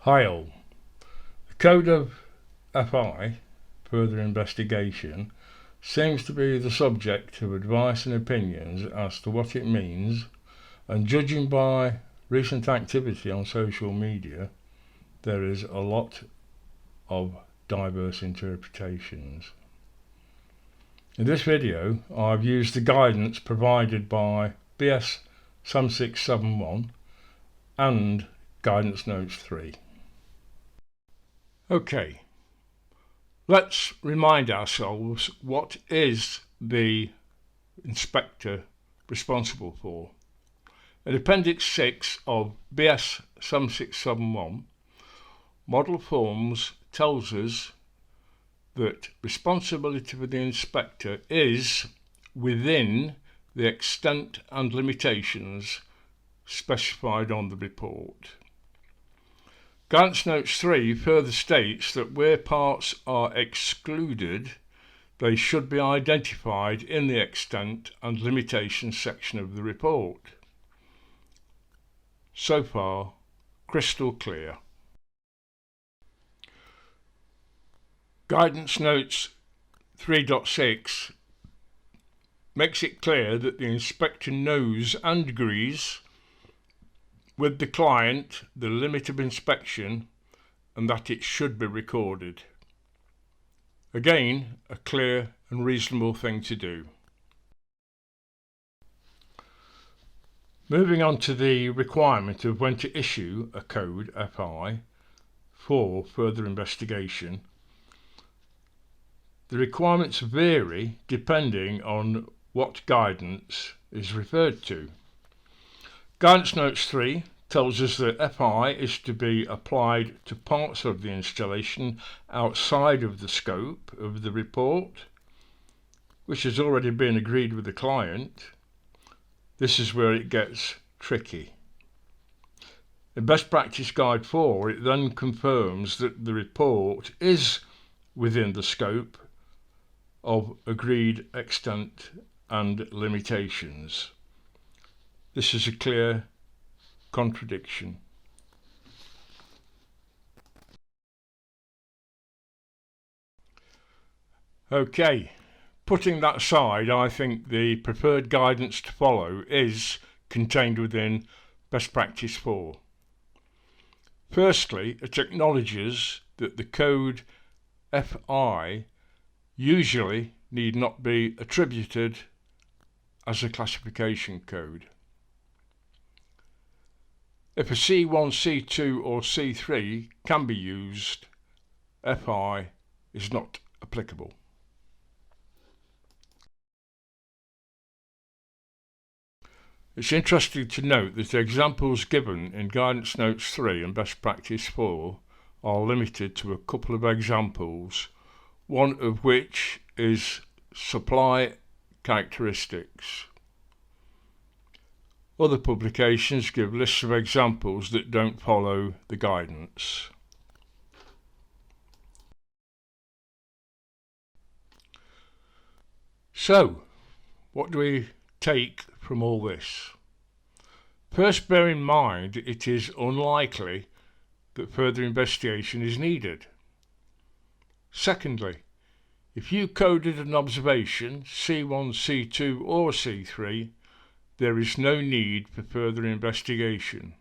Hi all. The Code of FI, further investigation, seems to be the subject of advice and opinions as to what it means, and judging by recent activity on social media, there is a lot of diverse interpretations. In this video, I've used the guidance provided by BS 7671 and Guidance Notes 3. Okay, let's remind ourselves what is the inspector responsible for. In Appendix 6 of BS 7671, Model Forms tells us that responsibility for the inspector is within the extent and limitations specified on the report. Guidance Notes 3 further states that where parts are excluded, they should be identified in the extent and limitations section of the report. So far, crystal clear. Guidance Notes 3.6 makes it clear that the inspector knows and agrees with the client the limit of inspection and that it should be recorded. Again, a clear and reasonable thing to do. Moving on to the requirement of when to issue a code FI for further investigation. The requirements vary depending on what guidance is referred to. Guidance Notes 3 tells us that FI is to be applied to parts of the installation outside of the scope of the report, which has already been agreed with the client. This is where it gets tricky. In Best Practice Guide 4, it then confirms that the report is within the scope of agreed extent and limitations. This is a clear contradiction. Okay, putting that aside, I think the preferred guidance to follow is contained within Best Practice 4. Firstly, it acknowledges that the code FI usually need not be attributed as a classification code. If a C1, C2 or C3 can be used, FI is not applicable. It's interesting to note that examples given in Guidance Notes 3 and Best Practice 4 are limited to a couple of examples, one of which is supply characteristics. Other publications give lists of examples that don't follow the guidance. So, what do we take from all this? First, bear in mind it is unlikely that further investigation is needed. Secondly, if you coded an observation, C1, C2 or C3, there is no need for further investigation.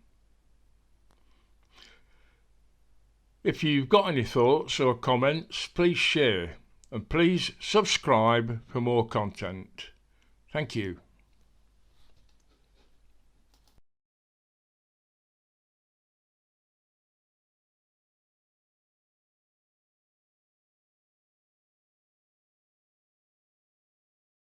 If you've got any thoughts or comments, please share and please subscribe for more content. Thank you.